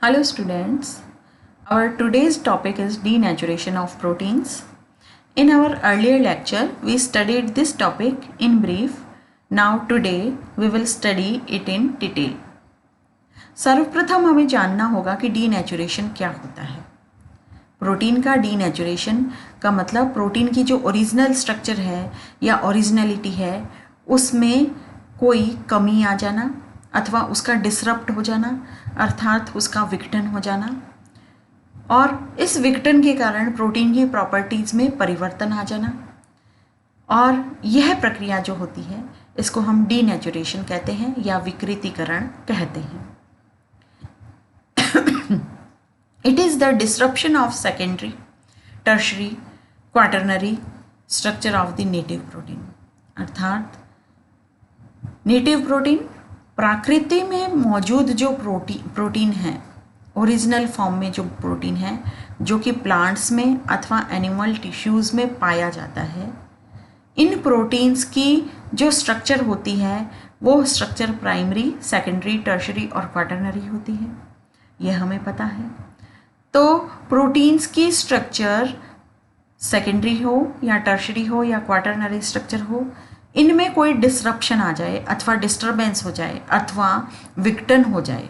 Hello students, our today's topic is denaturation of proteins. In our earlier lecture, we studied this topic in brief. Now today we will study it in detail. सर्वप्रथम हमें जानना होगा कि denaturation क्या होता है। Protein का denaturation का मतलब प्रोटीन की जो ओरिजिनल स्ट्रक्चर है या ओरिजिनलिटी है उसमें कोई कमी आ जाना अथवा उसका डिसरप्ट हो जाना अर्थात उसका विघटन हो जाना और इस विघटन के कारण प्रोटीन की प्रॉपर्टीज़ में परिवर्तन आ जाना और यह प्रक्रिया जो होती है इसको हम डीनेचुरेशन कहते हैं या विकृतीकरण कहते हैं। It is the disruption of secondary, tertiary, quaternary structure of the native protein। अर्थात नेटिव प्रोटीन प्रकृति में मौजूद जो प्रोटीन है ओरिजिनल फॉर्म में जो प्रोटीन है जो कि प्लांट्स में अथवा एनिमल टिश्यूज़ में पाया जाता है, इन प्रोटीन्स की जो स्ट्रक्चर होती है वो स्ट्रक्चर प्राइमरी, सेकेंडरी, टर्शरी और क्वाटरनरी होती है, यह हमें पता है। तो प्रोटीन्स की स्ट्रक्चर सेकेंडरी हो या टर्शरी हो या क्वाटरनरी स्ट्रक्चर हो, इनमें कोई डिसरप्शन आ जाए अथवा डिस्टरबेंस हो जाए अथवा विघटन हो जाए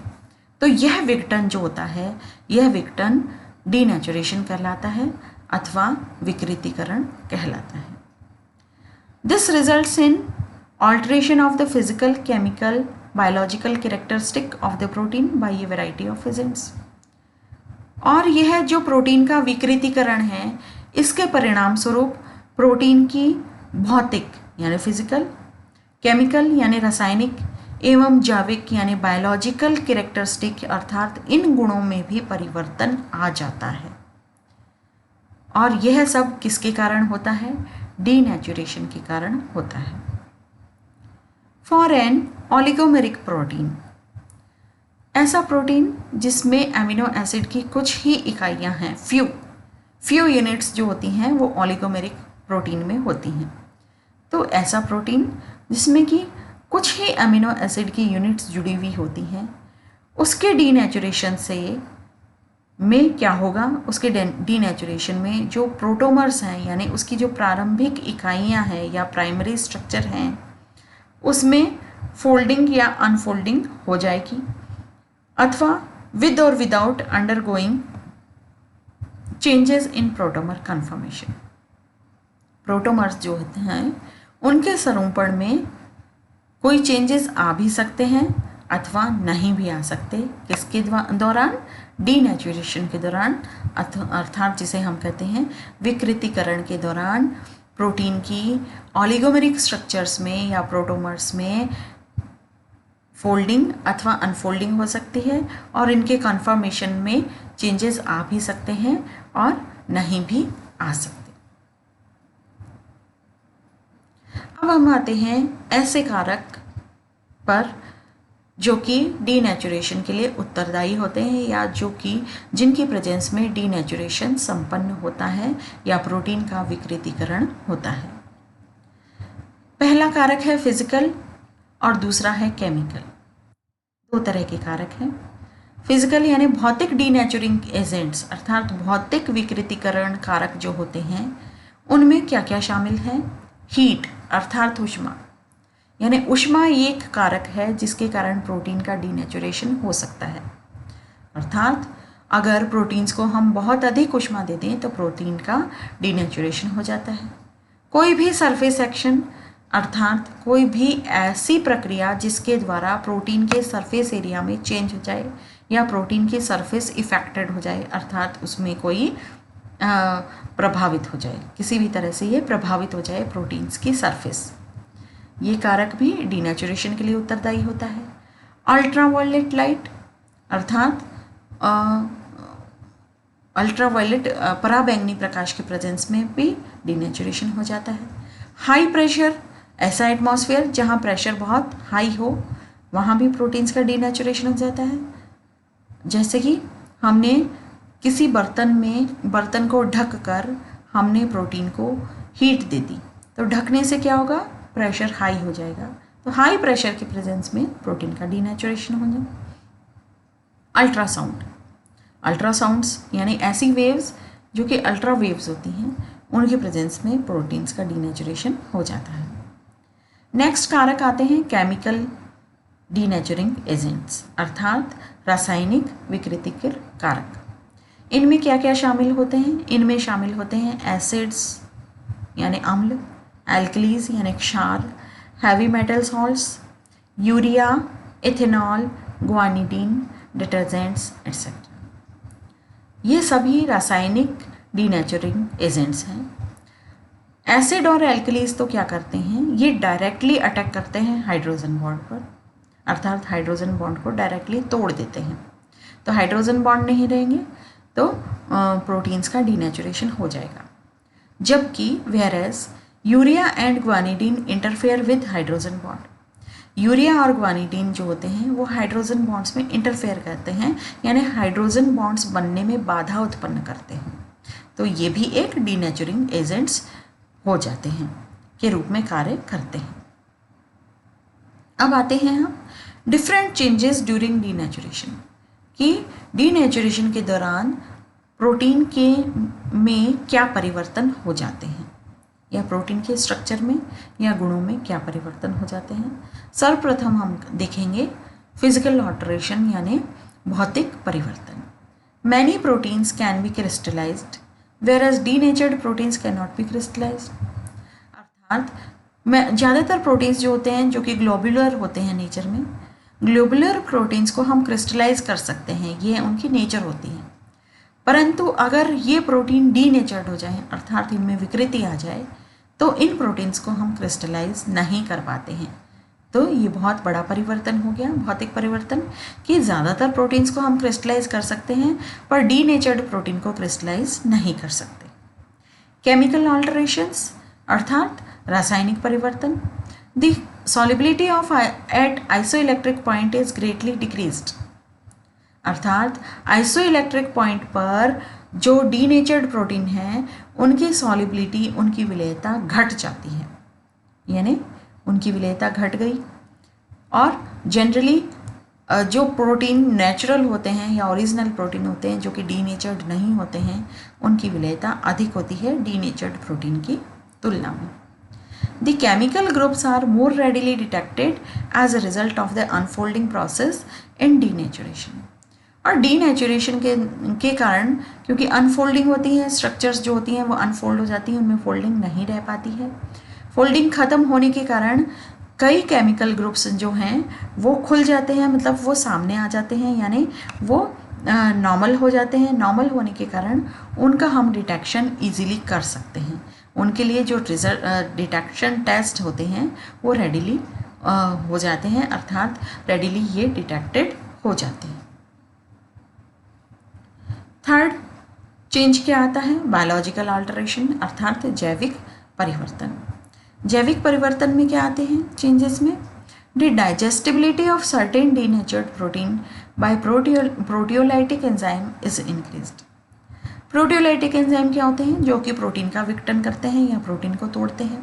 तो यह विघटन जो होता है यह विघटन डीनेचुरेशन कहलाता है अथवा विकृतीकरण कहलाता है। This results in alteration of the physical, chemical, biological characteristic of the protein bye A variety of agents. और यह जो प्रोटीन का विकृतीकरण है इसके परिणाम स्वरूप प्रोटीन की भौतिक यानी फिजिकल, केमिकल यानी रासायनिक एवं जैविक यानी बायोलॉजिकल कैरेक्टरिस्टिक अर्थात इन गुणों में भी परिवर्तन आ जाता है। और यह सब किसके कारण होता है? डीनेचुरेशन के कारण होता है। फॉर एन ओलिगोमेरिक प्रोटीन, ऐसा प्रोटीन जिसमें एमिनो एसिड की कुछ ही इकाइयां हैं, फ्यू यूनिट्स जो होती हैं वो ओलिगोमेरिक प्रोटीन में होती हैं। तो ऐसा प्रोटीन जिसमें कि कुछ ही अमीनो एसिड की यूनिट्स जुड़ी हुई होती हैं, उसके डीनेचुरेशन से में क्या होगा? उसके डीनेचुरेशन में जो प्रोटोमर्स हैं यानी उसकी जो प्रारंभिक इकाइयां हैं या प्राइमरी स्ट्रक्चर हैं उसमें फोल्डिंग या अनफोल्डिंग हो जाएगी अथवा विद और without undergoing changes in protomer conformation. Protomers जो होते हैं उनके स्वरूपण में कोई चेंजेस आ भी सकते हैं अथवा नहीं भी आ सकते। किसके दौरान? डीनेचुरेशन के दौरान अर्थात जिसे हम कहते हैं विकृतीकरण के दौरान प्रोटीन की ओलिगोमेरिक स्ट्रक्चर्स में या प्रोटोमर्स में फोल्डिंग अथवा अनफोल्डिंग हो सकती है और इनके कन्फर्मेशन में चेंजेस आ भी सकते हैं और नहीं भी आ सकते। अब हम आते हैं ऐसे कारक पर जो कि डीनेचुरेशन के लिए उत्तरदायी होते हैं या जो कि जिनकी प्रेजेंस में डीनेचुरेशन संपन्न होता है या प्रोटीन का विकृतीकरण होता है। पहला कारक है फिजिकल और दूसरा है केमिकल। दो तरह के कारक हैं। फिजिकल यानी भौतिक डीनेचुरिंग एजेंट्स अर्थात भौतिक विकृतीकरण कारक जो होते हैं उनमें क्या क्या शामिल है? हीट अर्थात ऊष्मा, यानी ऊष्मा एक कारक है जिसके कारण प्रोटीन का डीनेचुरेशन हो सकता है। अर्थात अगर प्रोटीन्स को हम बहुत अधिक ऊष्मा दे दें तो प्रोटीन का डीनेचुरेशन हो जाता है। कोई भी सरफेस एक्शन अर्थात कोई भी ऐसी प्रक्रिया जिसके द्वारा प्रोटीन के सरफेस एरिया में चेंज हो जाए या प्रोटीन की सरफेस इफेक्टेड हो जाए अर्थात उसमें कोई प्रभावित हो जाए, किसी भी तरह से ये प्रभावित हो जाए प्रोटीन्स की सरफेस, ये कारक भी डीनेचुरेशन के लिए उत्तरदायी होता है। अल्ट्रावायलेट लाइट अर्थात अल्ट्रावायलेट पराबैंगनी प्रकाश के प्रेजेंस में भी डीनेचुरेशन हो जाता है। हाई प्रेशर, ऐसा एटमॉस्फेयर जहाँ प्रेशर बहुत हाई हो वहाँ भी प्रोटीन्स का डीनेचुरेशन हो जाता है। जैसे कि हमने किसी बर्तन को ढक कर हमने प्रोटीन को हीट दे दी तो ढकने से क्या होगा? प्रेशर हाई हो जाएगा। तो हाई प्रेशर के प्रेजेंस में प्रोटीन का डीनेचुरेशन हो जाए। अल्ट्रासाउंड, अल्ट्रासाउंड्स यानी ऐसी वेव्स जो कि अल्ट्रा वेव्स होती हैं, उनके प्रेजेंस में प्रोटीन्स का डीनेचुरेशन हो जाता है। नेक्स्ट कारक आते हैं केमिकल डीनेचरिंग एजेंट्स, अर्थात रासायनिक विकृतिकर कारक। इनमें क्या क्या शामिल होते हैं? इनमें शामिल होते हैं एसिड्स यानी अम्ल, एल्कलीज यानी क्षार, heavy metal salts, urea, ethanol, guanidine, detergents etcetera. ये सभी रासायनिक डीनेचरिंग एजेंट्स हैं। एसिड और एल्कलीज तो क्या करते हैं? ये डायरेक्टली अटैक करते हैं हाइड्रोजन बॉन्ड पर, अर्थात हाइड्रोजन बॉन्ड को डायरेक्टली तोड़ देते हैं। तो हाइड्रोजन बॉन्ड नहीं रहेंगे तो प्रोटीन्स का डीनेचुरेशन हो जाएगा। जबकि whereas urea and guanidine interfere with hydrogen bond. Urea और ग्वानिडीन जो होते हैं वो हाइड्रोजन बॉन्ड्स में इंटरफेयर करते हैं, यानी हाइड्रोजन बॉन्ड्स बनने में बाधा उत्पन्न करते हैं। तो ये भी एक डीनेचरिंग एजेंट्स हो जाते हैं, के रूप में कार्य करते हैं। अब आते हैं हम डिफरेंट चेंजेस ड्यूरिंग डीनेचुरेशन, कि डीनेचुरेशन के दौरान प्रोटीन के में क्या परिवर्तन हो जाते हैं, या प्रोटीन के स्ट्रक्चर में या गुणों में क्या परिवर्तन हो जाते हैं। सर्वप्रथम हम देखेंगे फिजिकल ऑल्टरेशन यानी भौतिक परिवर्तन। Many proteins can be crystallised whereas denatured proteins cannot be crystallized। अर्थात ज़्यादातर प्रोटीन्स जो होते हैं जो कि ग्लोबुलर होते हैं नेचर में, ग्लोबुलर प्रोटीन्स को हम क्रिस्टलाइज कर सकते हैं, ये उनकी नेचर होती है। परंतु अगर ये प्रोटीन डीनेचर्ड हो जाए, अर्थात इनमें विकृति आ जाए, तो इन प्रोटीन्स को हम क्रिस्टलाइज नहीं कर पाते हैं। तो ये बहुत बड़ा परिवर्तन हो गया, भौतिक परिवर्तन, कि ज़्यादातर प्रोटीन्स को हम क्रिस्टलाइज कर सकते हैं पर डीनेचर्ड प्रोटीन को क्रिस्टलाइज नहीं कर सकते। केमिकल ऑल्टरेशंस अर्थात रासायनिक परिवर्तन। The solubility of at isoelectric point is greatly decreased. अर्थात आइसोइलेक्ट्रिक पॉइंट पर जो डीनेचर्ड प्रोटीन है उनकी सॉल्युबिलिटी, उनकी विलेयता घट जाती है, यानी उनकी विलेयता घट गई। और जनरली जो प्रोटीन नेचुरल होते हैं या ओरिजिनल प्रोटीन होते हैं जो कि डीनेचर्ड नहीं होते हैं, उनकी विलेयता अधिक होती है डीनेचर्ड प्रोटीन की तुलना में। The chemical groups are more readily detected as a result of the unfolding process in denaturation. और डीनेचुरेशन के कारण, क्योंकि अनफोल्डिंग होती है, स्ट्रक्चर्स जो होती हैं वो अनफोल्ड हो जाती हैं, उनमें फोल्डिंग नहीं रह पाती है। फोल्डिंग ख़त्म होने के कारण कई केमिकल ग्रुप्स जो हैं वो खुल जाते हैं, मतलब वो सामने आ जाते हैं, यानी वो नॉर्मल हो जाते हैं। नॉर्मल होने के कारण उनका हम डिटेक्शन इजीली कर सकते हैं। उनके लिए जो डिटेक्शन टेस्ट होते हैं वो रेडिली हो जाते हैं, अर्थात रेडिली ये डिटेक्टेड हो जाते हैं। थर्ड चेंज क्या आता है? बायोलॉजिकल अल्टरेशन अर्थात जैविक परिवर्तन। जैविक परिवर्तन में क्या आते हैं चेंजेस में? The digestibility of certain denatured protein bye proteolytic enzyme is increased. Proteolytic enzyme क्या होते हैं? जो कि प्रोटीन का विघटन करते हैं या प्रोटीन को तोड़ते हैं।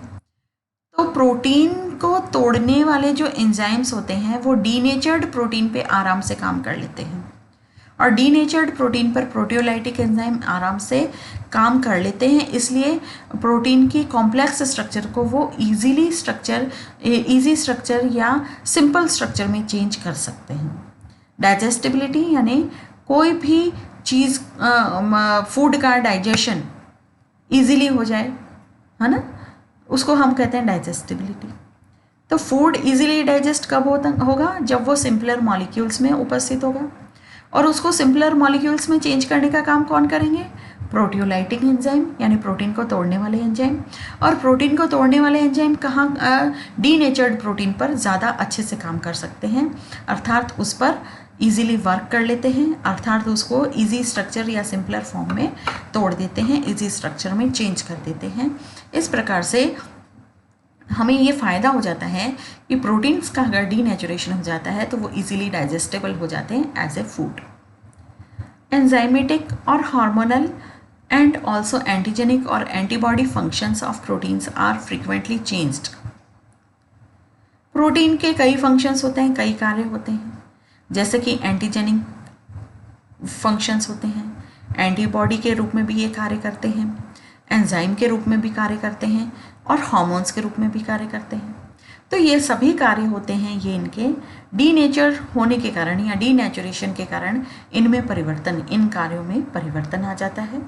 तो प्रोटीन को तोड़ने वाले जो एंजाइम्स होते हैं वो डीनेचर्ड प्रोटीन पे आराम से काम कर लेते हैं, और डीनेचर्ड प्रोटीन पर प्रोटियोलाइटिक एंजाइम आराम से काम कर लेते हैं। इसलिए प्रोटीन की कॉम्प्लेक्स स्ट्रक्चर को वो इजी स्ट्रक्चर या सिंपल स्ट्रक्चर में चेंज कर सकते हैं। डाइजेस्टिबिलिटी यानी कोई भी चीज़, फूड का डाइजेशन इजीली हो जाए, है ना, उसको हम कहते हैं डाइजेस्टिबिलिटी। तो फूड इजीली डाइजेस्ट कब होगा? जब वो सिंपलर मॉलिक्यूल्स में उपस्थित होगा, और उसको सिंपलर मॉलिक्यूल्स में चेंज करने का काम कौन करेंगे? प्रोटियोलाइटिक एंजाइम, यानी प्रोटीन को तोड़ने वाले एंजाइम। और प्रोटीन को तोड़ने वाले एंजाइम कहाँ? डीनेचर्ड प्रोटीन पर ज़्यादा अच्छे से काम कर सकते हैं, अर्थात उस पर इजीली वर्क कर लेते हैं, अर्थात उसको इजी स्ट्रक्चर या सिंपलर फॉर्म में तोड़ देते हैं, इजी स्ट्रक्चर में चेंज कर देते हैं। इस प्रकार से हमें ये फ़ायदा हो जाता है कि प्रोटीन्स का अगर डीनेचुरेशन हो जाता है तो वो इजीली डाइजेस्टेबल हो जाते हैं एज ए फूड। एंजाइमेटिक और हार्मोनल एंड ऑल्सो एंटीजेनिक और antibody functions of proteins are frequently changed. Protein के कई फंक्शंस होते हैं, कई कार्य होते हैं, जैसे कि एंटीजेनिक फंक्शंस होते हैं, एंटीबॉडी के रूप में भी ये कार्य करते हैं, एंजाइम के रूप में भी कार्य करते हैं और हार्मोन्स के रूप में भी कार्य करते हैं। तो ये सभी कार्य होते हैं, ये इनके डीनेचर होने के कारण या डीनेचुरेशन के कारण इनमें परिवर्तन, इन कार्यों में परिवर्तन आ जाता है।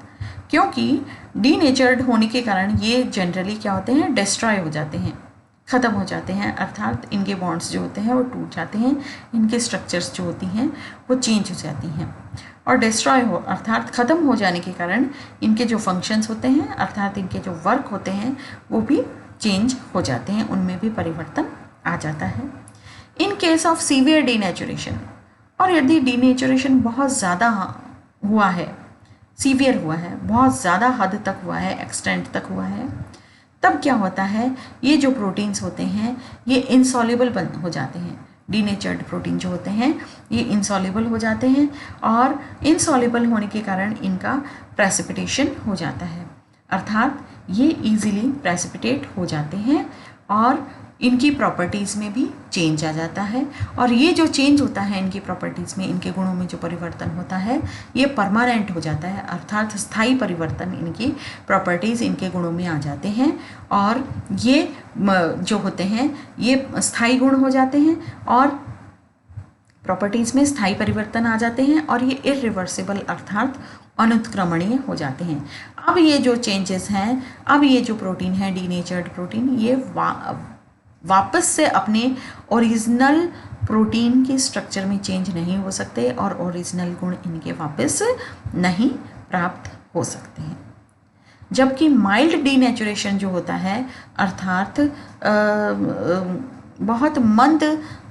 क्योंकि डीनेचर्ड होने के कारण ये जनरली क्या होते हैं, डिस्ट्रॉय हो जाते हैं, ख़त्म हो जाते हैं, अर्थात इनके बॉन्ड्स जो होते हैं वो टूट जाते हैं, इनके स्ट्रक्चर्स जो होती हैं वो चेंज हो जाती हैं। और डिस्ट्रॉय हो अर्थात ख़त्म हो जाने के कारण इनके जो फंक्शंस होते हैं अर्थात इनके जो वर्क होते हैं वो भी चेंज हो जाते हैं, उनमें भी परिवर्तन आ जाता है। In case of severe denaturation, और यदि डीनेचुरेशन बहुत ज़्यादा हुआ है, सीवियर हुआ है, बहुत ज़्यादा हद तक हुआ है, एक्सटेंट तक हुआ है, तब क्या होता है, ये जो प्रोटीन्स होते हैं ये इनसॉल्युबल हो जाते हैं। डीनेचर्ड प्रोटीन जो होते हैं ये इनसॉल्युबल हो जाते हैं और इनसॉल्युबल होने के कारण इनका प्रेसिपिटेशन हो जाता है, अर्थात ये इजीली प्रेसिपिटेट हो जाते हैं और इनकी प्रॉपर्टीज़ में भी चेंज आ जाता है। और ये जो चेंज होता है इनकी प्रॉपर्टीज़ में, इनके गुणों में जो परिवर्तन होता है ये परमानेंट हो जाता है, अर्थात स्थायी परिवर्तन इनकी प्रॉपर्टीज़, इनके गुणों में आ जाते हैं और ये जो होते हैं ये स्थायी गुण हो जाते हैं और प्रॉपर्टीज़ में स्थायी परिवर्तन आ जाते हैं और ये इरिवर्सिबल अर्थात अनुत्क्रमणीय हो जाते हैं। अब ये जो चेंजेस हैं, अब ये जो प्रोटीन है डीनेचर्ड प्रोटीन, ये वापस से अपने ओरिजिनल प्रोटीन के स्ट्रक्चर में चेंज नहीं हो सकते और ओरिजिनल गुण इनके वापस नहीं प्राप्त हो सकते हैं। जबकि माइल्ड डीनेचुरेशन जो होता है अर्थात बहुत मंद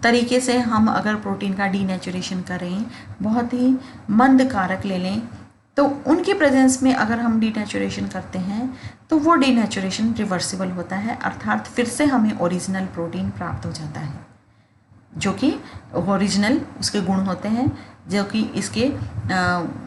तरीके से हम अगर प्रोटीन का डीनेचुरेशन करें, बहुत ही मंद कारक ले लें, तो उनकी प्रेजेंस में अगर हम डीनेचुरेशन करते हैं तो वो डीनेचुरेशन रिवर्सिबल होता है, अर्थात फिर से हमें ओरिजिनल प्रोटीन प्राप्त हो जाता है जो कि ओरिजिनल उसके गुण होते हैं, जो कि इसके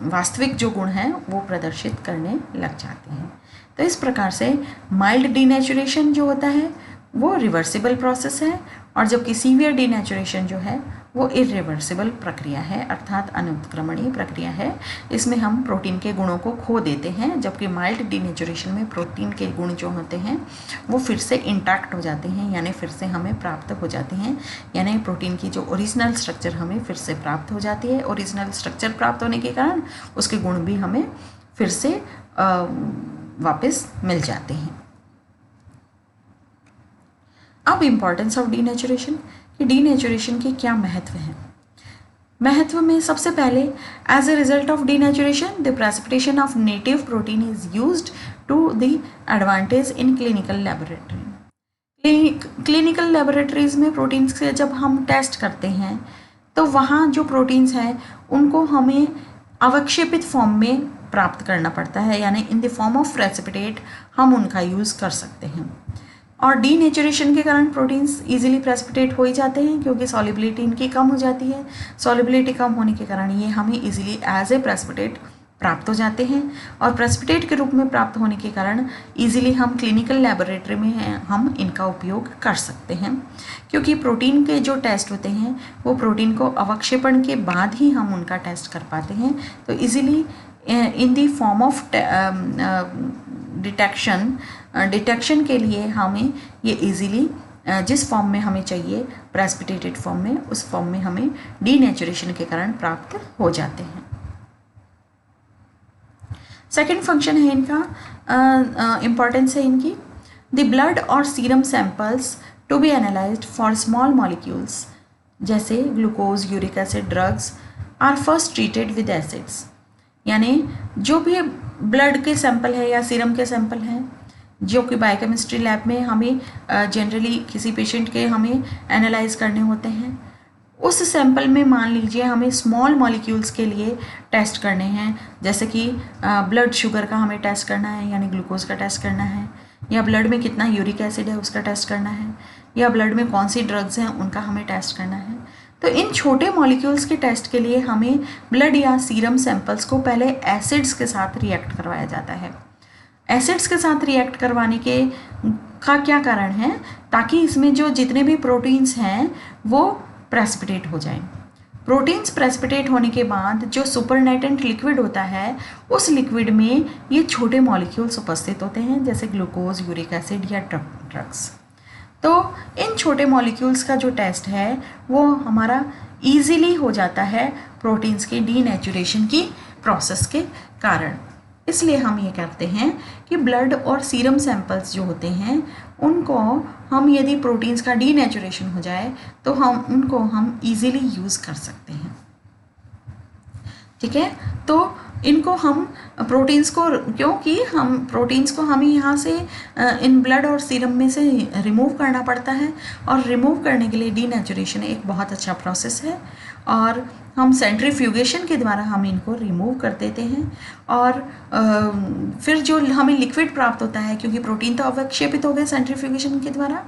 वास्तविक जो गुण हैं वो प्रदर्शित करने लग जाते हैं। तो इस प्रकार से माइल्ड डीनेचुरेशन जो होता है वो रिवर्सिबल प्रोसेस है और जबकि सीवियर डीनेचुरेशन जो है वो इरिवर्सिबल प्रक्रिया है, अर्थात अनुत्क्रमणीय प्रक्रिया है। इसमें हम प्रोटीन के गुणों को खो देते हैं, जबकि माइल्ड डीनेचुरेशन में प्रोटीन के गुण जो होते हैं वो फिर से इंटैक्ट हो जाते हैं, यानी फिर से हमें प्राप्त हो जाते हैं, यानी प्रोटीन की जो ओरिजिनल स्ट्रक्चर हमें फिर से प्राप्त हो जाती है। ओरिजिनल स्ट्रक्चर प्राप्त होने के कारण उसके गुण भी हमें फिर से वापस मिल जाते हैं। अब इम्पॉर्टेंस ऑफ डीनेचुरेशन, कि डीनेचुरेशन के क्या महत्व हैं। महत्व में सबसे पहले, as a result of denaturation the precipitation of native protein is used to the advantage in clinical laboratory. Clinical laboratories में प्रोटीन्स से जब हम टेस्ट करते हैं तो वहाँ जो प्रोटीन्स हैं उनको हमें अवक्षेपित फॉर्म में प्राप्त करना पड़ता है, यानी in the form of precipitate हम उनका यूज़ कर सकते हैं। और डीनेचुरेशन के कारण प्रोटीन्स इजीली प्रेसिपिटेट हो ही जाते हैं क्योंकि सॉल्युबिलिटी इनकी कम हो जाती है। सॉल्युबिलिटी कम होने के कारण ये हमें इजीली एज ए प्रेसिपिटेट प्राप्त हो जाते हैं और प्रेसिपिटेट के रूप में प्राप्त होने के कारण इजीली हम क्लिनिकल लेबोरेटरी में हम इनका उपयोग कर सकते हैं, क्योंकि प्रोटीन के जो टेस्ट होते हैं वो प्रोटीन को अवक्षेपण के बाद ही हम उनका टेस्ट कर पाते हैं। तो easily in the form of detection के लिए हमें ये इजीली जिस फॉर्म में हमें चाहिए प्रेसिपिटेटेड फॉर्म में, उस फॉर्म में हमें डीनेचुरेशन के कारण प्राप्त हो जाते हैं। सेकेंड फंक्शन है इनका, इम्पॉर्टेंस है इनकी, द ब्लड और serum samples to be analysed for small molecules जैसे glucose, uric acid, drugs are first treated with acids. यानी जो भी ब्लड के सैंपल है या सीरम के सैंपल हैं जो कि बायोकेमिस्ट्री लैब में हमें जनरली किसी पेशेंट के हमें एनालाइज करने होते हैं, उस सैंपल में मान लीजिए हमें स्मॉल मॉलिक्यूल्स के लिए टेस्ट करने हैं, जैसे कि ब्लड शुगर का हमें टेस्ट करना है यानी ग्लूकोज का टेस्ट करना है, या ब्लड में कितना यूरिक एसिड है उसका टेस्ट करना है, या ब्लड में कौन सी ड्रग्स हैं उनका हमें टेस्ट करना है। तो इन छोटे मॉलिक्यूल्स के टेस्ट के लिए हमें ब्लड या सीरम सैंपल्स को पहले एसिड्स के साथ रिएक्ट करवाया जाता है। एसिड्स के साथ रिएक्ट करवाने का क्या कारण है, ताकि इसमें जो जितने भी प्रोटीन्स हैं वो प्रेसिपिटेट हो जाएं। प्रोटीन्स प्रेसिपिटेट होने के बाद जो सुपरनेटेंट लिक्विड होता है, उस लिक्विड में ये छोटे मॉलिक्यूल्स उपस्थित होते हैं, जैसे ग्लूकोज, यूरिक एसिड या ड्रग्स। तो इन छोटे मॉलिक्यूल्स का जो टेस्ट है वो हमारा ईजीली हो जाता है प्रोटीन्स के डीनेचुरेशन की प्रोसेस के कारण। इसलिए हम ये कहते हैं कि ब्लड और सीरम सैंपल्स जो होते हैं उनको हम यदि प्रोटीन्स का डीनेचुरेशन हो जाए तो हम ईजीली यूज़ कर सकते हैं। ठीक है, तो इनको हम प्रोटीन्स को, क्योंकि हम प्रोटीन्स को हमें यहाँ से इन ब्लड और सीरम में से रिमूव करना पड़ता है, और रिमूव करने के लिए डीनेचुरेशन एक बहुत अच्छा प्रोसेस है, और हम सेंट्रीफ्यूगेशन के द्वारा हम इनको रिमूव कर देते हैं, और फिर जो हमें लिक्विड प्राप्त होता है, क्योंकि प्रोटीन तो अवक्षेपित हो गए सेंट्रीफ्यूगेशन के द्वारा,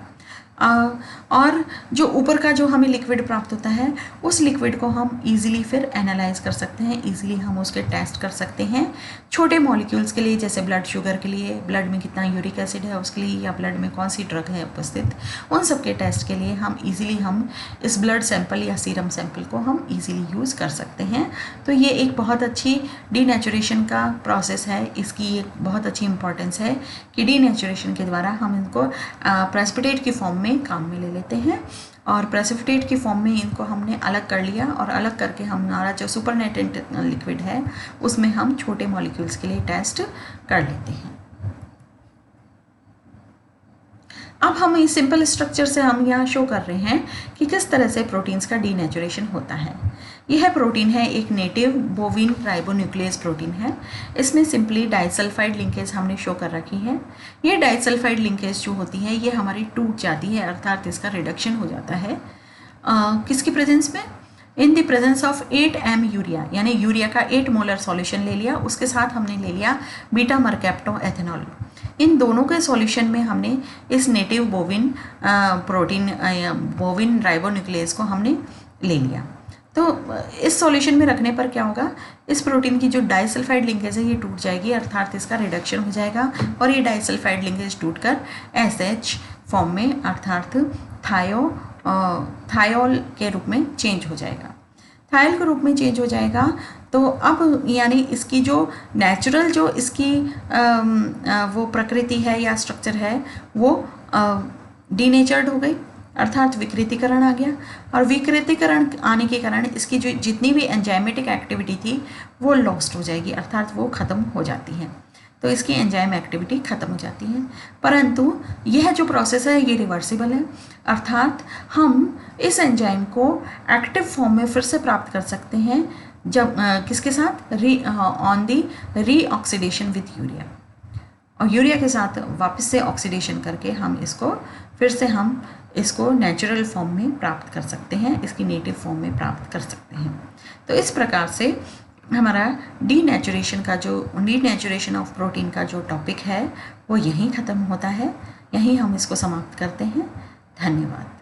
और जो ऊपर का जो हमें लिक्विड प्राप्त होता है उस लिक्विड को हम इजीली फिर एनालाइज कर सकते हैं, इजीली हम उसके टेस्ट कर सकते हैं छोटे मॉलिक्यूल्स के लिए, जैसे ब्लड शुगर के लिए ब्लड में कितना यूरिक एसिड है उसके लिए, या ब्लड में कौन सी ड्रग है उपस्थित, उन सब के टेस्ट के लिए हम इजीली हम इस ब्लड सैंपल या सीरम सैंपल को हम इजीली यूज़ कर सकते हैं। तो ये एक बहुत अच्छी डीनेचुरेशन का प्रोसेस है, इसकी एक बहुत अच्छी इंपॉर्टेंस है कि डीनेचुरेशन के द्वारा हम इनको प्रेसिपिटेट की फॉर्म में काम में ले लेते हैं, और प्रेसिपिटेट की फॉर्म में इनको हमने अलग कर लिया, और अलग करके हमारा जो सुपरनेटेंट लिक्विड है उसमें हम छोटे मॉलिक्यूल्स के लिए टेस्ट कर लेते हैं। अब हम इस सिंपल स्ट्रक्चर से हम यहाँ शो कर रहे हैं कि किस तरह से प्रोटीन्स का डीनेचुरेशन होता है। यह प्रोटीन है एक नेटिव बोविन राइबोन्यूक्लियस प्रोटीन है। इसमें सिंपली डाइसल्फाइड लिंकेज हमने शो कर रखी है। ये डाइसल्फाइड लिंकेज जो होती है ये हमारी टूट जाती है, अर्थात इसका रिडक्शन हो जाता है किसकी प्रेजेंस में, in the presence of 8m urea, यानी यूरिया का 8 मोलर सॉल्यूशन ले लिया, उसके साथ हमने ले लिया बीटा मरकैप्टो एथेनॉल। इन दोनों के सॉल्यूशन में हमने इस नेटिव बोविन प्रोटीन बोविन राइबोन्यूक्लियस को हमने ले लिया। तो इस सॉल्यूशन में रखने पर क्या होगा, इस प्रोटीन की जो डाइसल्फाइड लिंकेज है ये टूट जाएगी, अर्थात इसका रिडक्शन हो जाएगा, और ये डाइसल्फाइड लिंकेज टूटकर SH फॉर्म में अर्थात थायोल के रूप में चेंज हो जाएगा। थायल के रूप में चेंज हो जाएगा। तो अब यानी इसकी जो नेचुरल जो इसकी वो प्रकृति है या स्ट्रक्चर है वो डीनेचर्ड हो गई, अर्थात विकृतीकरण आ गया, और विकृतीकरण आने के कारण इसकी जो जितनी भी एंजाइमेटिक एक्टिविटी थी वो लॉस्ट हो जाएगी, अर्थात वो ख़त्म हो जाती है। तो इसकी एंजाइम एक्टिविटी ख़त्म हो जाती है। परंतु यह जो प्रोसेस है ये रिवर्सिबल है, अर्थात हम इस एंजाइम को एक्टिव फॉर्म में फिर से प्राप्त कर सकते हैं जब किसके साथ, ऑन दी रीऑक्सीडेशन विद यूरिया, और यूरिया के साथ वापस से ऑक्सीडेशन करके हम इसको फिर से हम इसको नेचुरल फॉर्म में प्राप्त कर सकते हैं, इसकी नेटिव फॉर्म में प्राप्त कर सकते हैं। तो इस प्रकार से हमारा डीनेचुरेशन ऑफ प्रोटीन का जो टॉपिक है वो यहीं ख़त्म होता है, यहीं हम इसको समाप्त करते हैं। धन्यवाद।